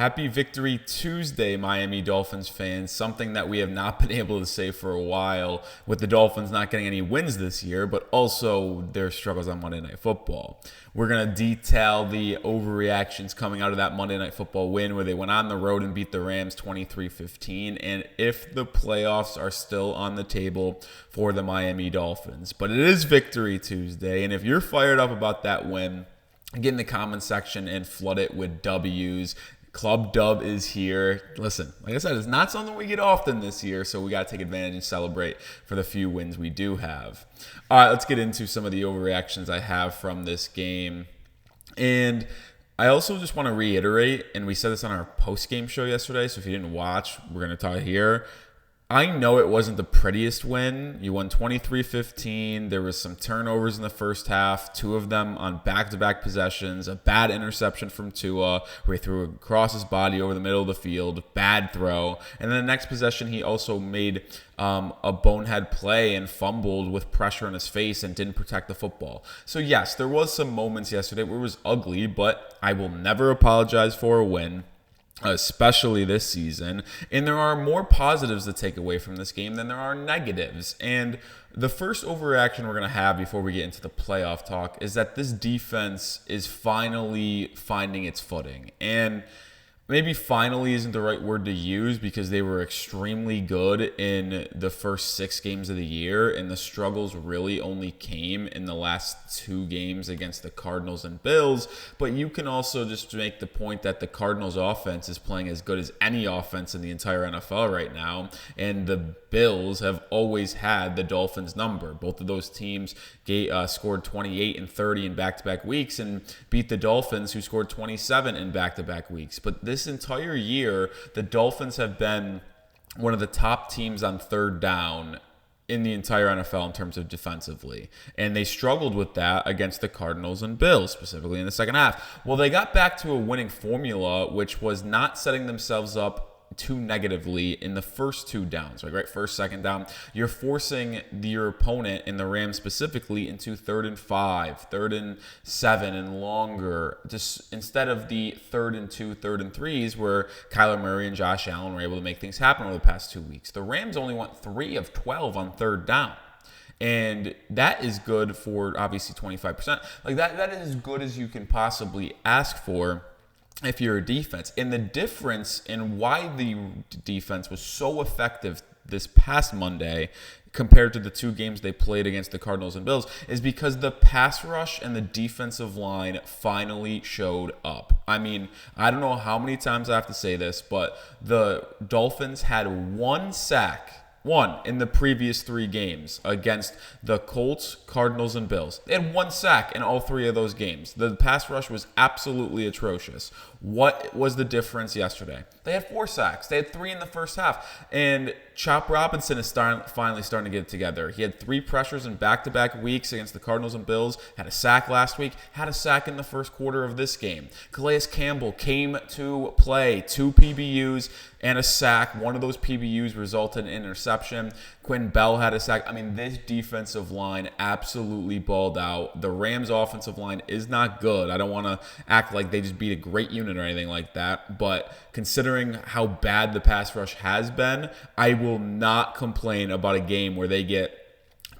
Happy Victory Tuesday, Miami Dolphins fans. Something that we have not been able to say for a while, with the Dolphins not getting any wins this year, but also their struggles on Monday Night Football. We're going to detail the overreactions coming out of that Monday Night Football win where they went on the road and beat the Rams 23-15, and if the playoffs are still on the table for the Miami Dolphins. But it is Victory Tuesday, and if you're fired up about that win, get in the comment section and flood it with W's. Club Dub is here. Listen, like I said, it's not something we get often this year, so we got to take advantage and celebrate for the few wins we do have. All right, let's get into some of the overreactions I have from this game. And I also just want to reiterate, and we said this on our post-game show yesterday, so if you didn't watch, we're going to talk here. I know it wasn't the prettiest win. You won 23-15. There was some turnovers in the first half, two of them on back-to-back possessions, a bad interception from Tua where he threw across his body over the middle of the field, bad throw. And then the next possession, he also made a bonehead play and fumbled with pressure in his face and didn't protect the football. So yes, there was some moments yesterday where it was ugly, but I will never apologize for a win, especially this season. And there are more positives to take away from this game than there are negatives. And the first overreaction we're going to have before we get into the playoff talk is that this defense is finally finding its footing. And maybe finally isn't the right word to use because they were extremely good in the first 6 games of the year, and the struggles really only came in the last 2 games against the Cardinals and Bills. But you can also just make the point that the Cardinals offense is playing as good as any offense in the entire NFL right now, and the Bills have always had the Dolphins number. Both of those teams scored 28 and 30 in back-to-back weeks and beat the Dolphins, who scored 27 in back-to-back weeks. But this entire year, the Dolphins have been one of the top teams on third down in the entire NFL in terms of defensively. And they struggled with that against the Cardinals and Bills, specifically in the second half. Well, they got back to a winning formula, which was not setting themselves up too negatively in the first 2 downs, like right, first, second down. You're forcing your opponent, in the Rams specifically, into 3rd and 5, 3rd and 7 and longer, just instead of the 3rd and 2, 3rd and 3s where Kyler Murray and Josh Allen were able to make things happen over the past 2 weeks. The Rams only went 3 of 12 on 3rd down. And that is good for obviously 25%. Like that is as good as you can possibly ask for if you're a defense. And the difference in why the defense was so effective this past Monday compared to the 2 games they played against the Cardinals and Bills is because the pass rush and the defensive line finally showed up. I mean, I don't know how many times I have to say this, but the Dolphins had 1 sack. 1 in the previous 3 games against the Colts, Cardinals, and Bills. They had 1 sack in all 3 of those games. The pass rush was absolutely atrocious. What was the difference yesterday? They had 4 sacks. They had 3 in the first half. And Chop Robinson is finally starting to get it together. He had 3 pressures in back-to-back weeks against the Cardinals and Bills. Had a sack last week. Had a sack in the first quarter of this game. Calais Campbell came to play. 2 PBUs and a sack. One of those PBUs resulted in an interception. Quinn Bell had a sack. I mean, this defensive line absolutely balled out. The Rams' offensive line is not good. I don't want to act like they just beat a great unit or anything like that. But considering how bad the pass rush has been, I will not complain about a game where they get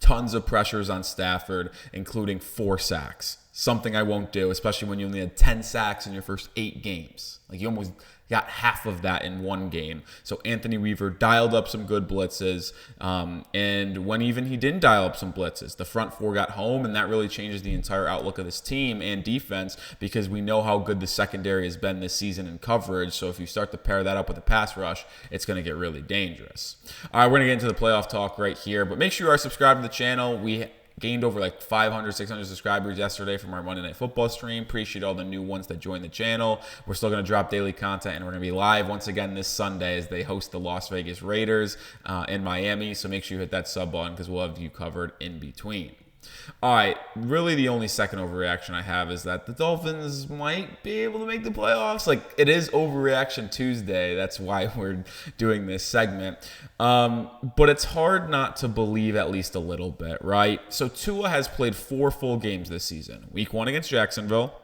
tons of pressures on Stafford, including 4 sacks. Something I won't do, especially when you only had 10 sacks in your first 8 games. Like, you almost got half of that in 1 game. So Anthony Weaver dialed up some good blitzes. And when even he didn't dial up some blitzes, the front 4 got home, and that really changes the entire outlook of this team and defense because we know how good the secondary has been this season in coverage. So if you start to pair that up with a pass rush, it's going to get really dangerous. All right, we're going to get into the playoff talk right here, but make sure you are subscribed to the channel. We gained over like 500, 600 subscribers yesterday from our Monday Night Football stream. Appreciate all the new ones that joined the channel. We're still going to drop daily content, and we're going to be live once again this Sunday as they host the Las Vegas Raiders in Miami. So make sure you hit that sub button because we'll have you covered in between. All right, really the only second overreaction I have is that the Dolphins might be able to make the playoffs. Like, it is Overreaction Tuesday. That's why we're doing this segment. But it's hard not to believe at least a little bit, right? So Tua has played 4 full games this season. Week 1 against Jacksonville,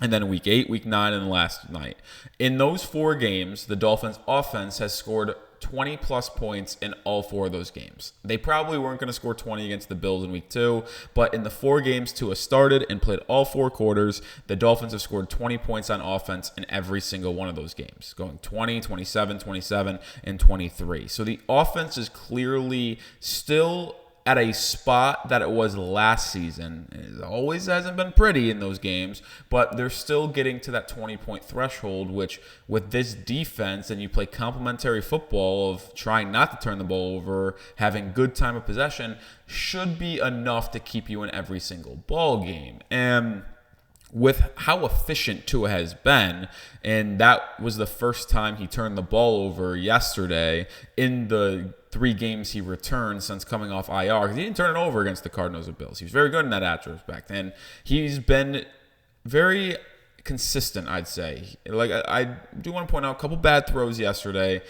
and then week 8, week 9, and last night. In those 4 games, the Dolphins offense has scored 20 plus points in all 4 of those games. They probably weren't going to score 20 against the Bills in week 2, but in the 4 games Tua started and played all 4 quarters, the Dolphins have scored 20 points on offense in every single one of those games, going 20, 27, 27, and 23. So the offense is clearly still at a spot that it was last season. It always hasn't been pretty in those games, but they're still getting to that 20-point threshold, which with this defense, and you play complementary football of trying not to turn the ball over, having good time of possession, should be enough to keep you in every single ball game. And with how efficient Tua has been, and that was the first time he turned the ball over yesterday in the 3 games he returned since coming off IR, because he didn't turn it over against the Cardinals or Bills. He was very good in that retrospect, and he's been very consistent, I'd say. Like, I do want to point out a couple bad throws yesterday.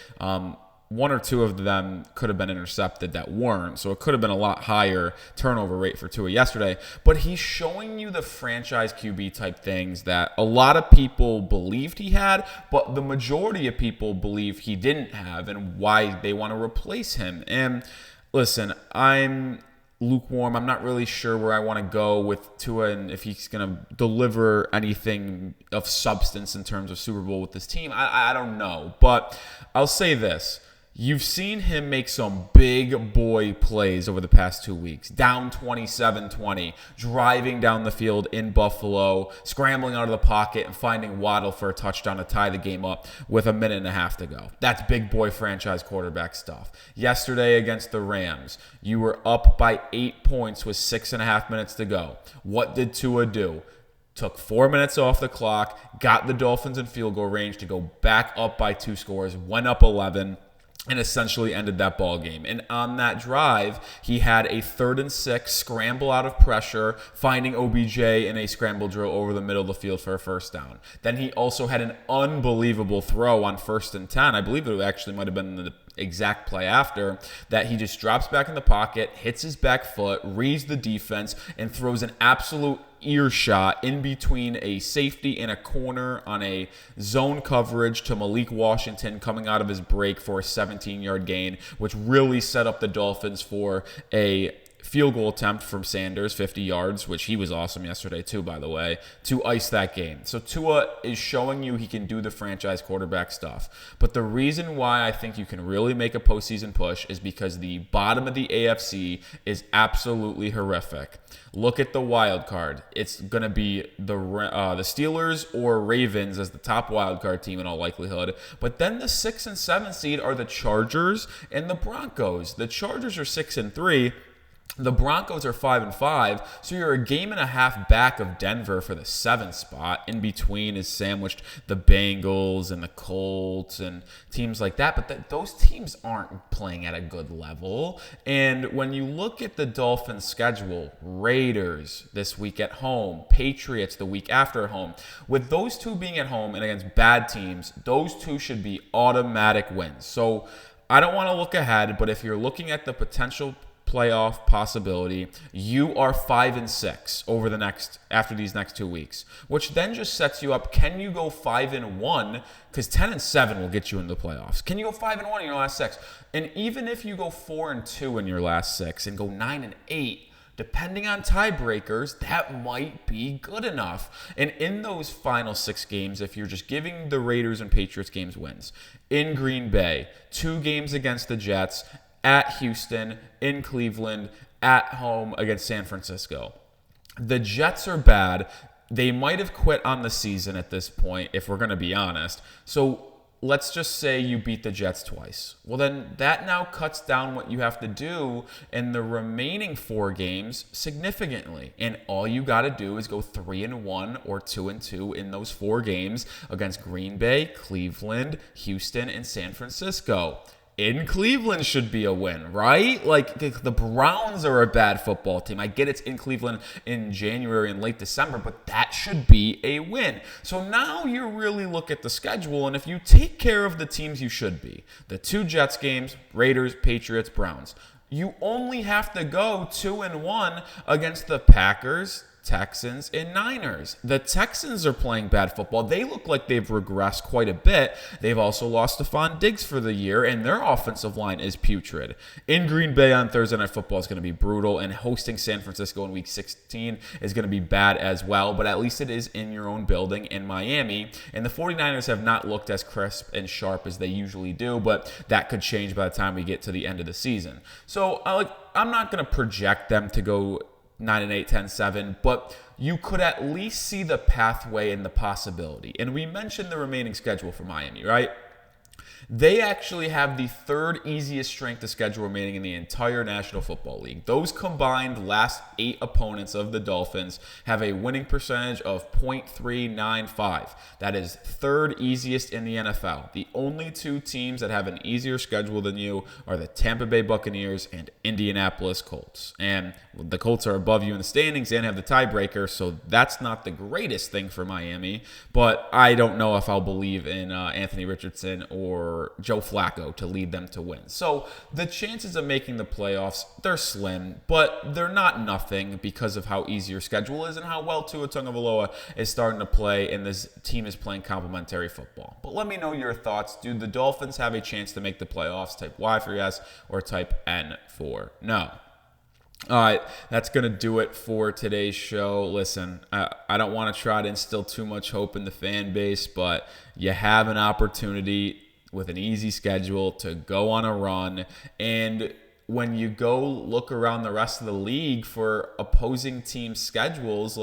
1 or 2 of them could have been intercepted that weren't, so it could have been a lot higher turnover rate for Tua yesterday. But he's showing you the franchise QB type things that a lot of people believed he had, but the majority of people believe he didn't have, and why they want to replace him. And listen, I'm lukewarm. I'm not really sure where I want to go with Tua and if he's going to deliver anything of substance in terms of Super Bowl with this team. I don't know, but I'll say this. You've seen him make some big boy plays over the past 2 weeks. Down 27-20, driving down the field in Buffalo, scrambling out of the pocket and finding Waddle for a touchdown to tie the game up with 1.5 minutes to go. That's big boy franchise quarterback stuff. Yesterday against the Rams, you were up by 8 points with 6.5 minutes to go. What did Tua do? Took 4 minutes off the clock, got the Dolphins in field goal range to go back up by 2 scores, went up 11, and essentially ended that ball game. And on that drive, he had a 3rd and 6 scramble out of pressure, finding OBJ in a scramble drill over the middle of the field for a first down. Then he also had an unbelievable throw on 1st and 10. I believe it actually might have been the exact play after that. He just drops back in the pocket, hits his back foot, reads the defense, and throws an absolute earshot in between a safety and a corner on a zone coverage to Malik Washington coming out of his break for a 17-yard gain, which really set up the Dolphins for a field goal attempt from Sanders, 50 yards, which he was awesome yesterday too, by the way, to ice that game. So Tua is showing you he can do the franchise quarterback stuff. But the reason why I think you can really make a postseason push is because the bottom of the AFC is absolutely horrific. Look at the wild card. It's going to be the Steelers or Ravens as the top wild card team in all likelihood. But then the 6 and 7 seed are the Chargers and the Broncos. The Chargers are 6 and 3. The Broncos are 5 and 5, so you're a game and a half back of Denver for the 7th spot. In between is sandwiched the Bengals and the Colts and teams like that, but those teams aren't playing at a good level. And when you look at the Dolphins' schedule, Raiders this week at home, Patriots the week after at home, with those 2 being at home and against bad teams, those 2 should be automatic wins. So I don't want to look ahead, but if you're looking at the potential playoff possibility, you are 5 and 6 after these next 2 weeks, which then just sets you up. Can you go 5 and 1? Because 10 and 7 will get you into the playoffs. Can you go 5 and 1 in your last 6? And even if you go 4 and 2 in your last 6 and go 9 and 8, depending on tiebreakers, that might be good enough. And in those final 6 games, if you're just giving the Raiders and Patriots games wins, in Green Bay, 2 games against the Jets, at Houston, in Cleveland, at home against San Francisco. The Jets are bad. They might have quit on the season at this point, if we're going to be honest. So let's just say you beat the Jets twice. Well, then that now cuts down what you have to do in the remaining 4 games significantly. And all you got to do is go 3 and 1 or 2 and 2 in those 4 games against Green Bay, Cleveland, Houston, and San Francisco. In Cleveland should be a win, right? Like, the Browns are a bad football team. I get it's in Cleveland in January and late December, but that should be a win. So now you really look at the schedule, and if you take care of the teams you should be, the 2 Jets games, Raiders, Patriots, Browns, you only have to go 2 and 1 against the Packers, Texans, and Niners. The Texans are playing bad football. They look like they've regressed quite a bit. They've also lost Stephon Diggs for the year, and their offensive line is putrid. In Green Bay on Thursday Night Football is going to be brutal, and hosting San Francisco in Week 16 is going to be bad as well, but at least it is in your own building in Miami, and the 49ers have not looked as crisp and sharp as they usually do, but that could change by the time we get to the end of the season. So I'm not going to project them to go 9-8, 10-7, but you could at least see the pathway and the possibility. And we mentioned the remaining schedule for Miami, right? They actually have the third easiest strength of schedule remaining in the entire National Football League. Those combined last 8 opponents of the Dolphins have a winning percentage of .395. That is third easiest in the NFL. The only 2 teams that have an easier schedule than you are the Tampa Bay Buccaneers and Indianapolis Colts. And the Colts are above you in the standings and have the tiebreaker, so that's not the greatest thing for Miami. But I don't know if I'll believe in Anthony Richardson or Joe Flacco to lead them to win. So the chances of making the playoffs, they're slim, but they're not nothing because of how easy your schedule is and how well Tua Tagovailoa is starting to play, and this team is playing complementary football. But let me know your thoughts. Do the Dolphins have a chance to make the playoffs? Type Y for yes or type N for no. All right, that's going to do it for today's show. Listen, I don't want to try to instill too much hope in the fan base, but you have an opportunity with an easy schedule to go on a run. And when you go look around the rest of the league for opposing team schedules,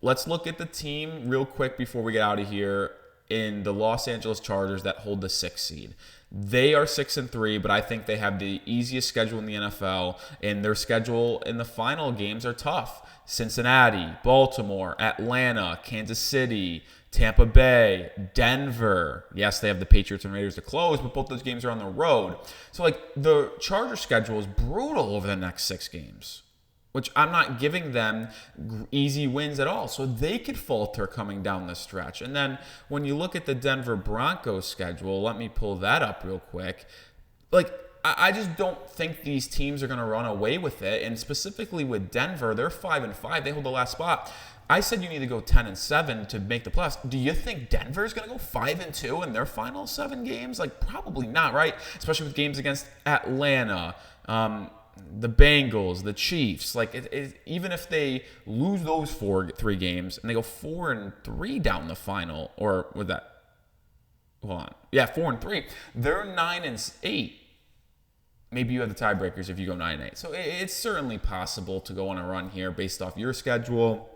let's look at the team real quick before we get out of here in the Los Angeles Chargers that hold the 6th seed. They are 6-3, but I think they have the easiest schedule in the NFL, and their schedule in the final games are tough. Cincinnati, Baltimore, Atlanta, Kansas City, Tampa Bay, Denver. Yes, they have the Patriots and Raiders to close, but both those games are on the road. So, the Chargers schedule is brutal over the next 6 games, which I'm not giving them easy wins at all. So they could falter coming down the stretch. And then when you look at the Denver Broncos schedule, let me pull that up real quick. I just don't think these teams are going to run away with it. And specifically with Denver, they're 5-5. They hold the last spot. I said you need to go 10-7 to make the playoffs. Do you think Denver's going to go 5-2 in their final 7 games? Probably not, right? Especially with games against Atlanta, the Bengals, the Chiefs. Even if they lose those 3 games and they go 4-3 down the final, or with that, hold on, 4-3, they're 9-8. Maybe you have the tiebreakers if you go 9-8. So it's certainly possible to go on a run here based off your schedule,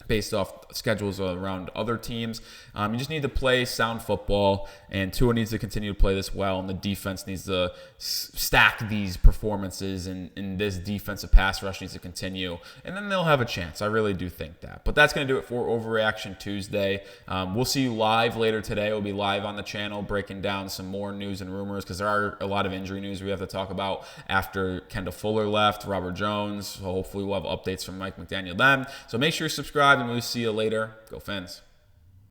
based off schedules around other teams. You just need to play sound football, and Tua needs to continue to play this well, and the defense needs to stack these performances, and this defensive pass rush needs to continue, and then they'll have a chance. I really do think that. But that's going to do it for Overreaction Tuesday. We'll see you live later today. We'll be live on the channel breaking down some more news and rumors, because there are a lot of injury news we have to talk about after Kendall Fuller left, Robert Jones. So hopefully we'll have updates from Mike McDaniel then. So make sure you subscribe, and we'll see you later. Go Fins.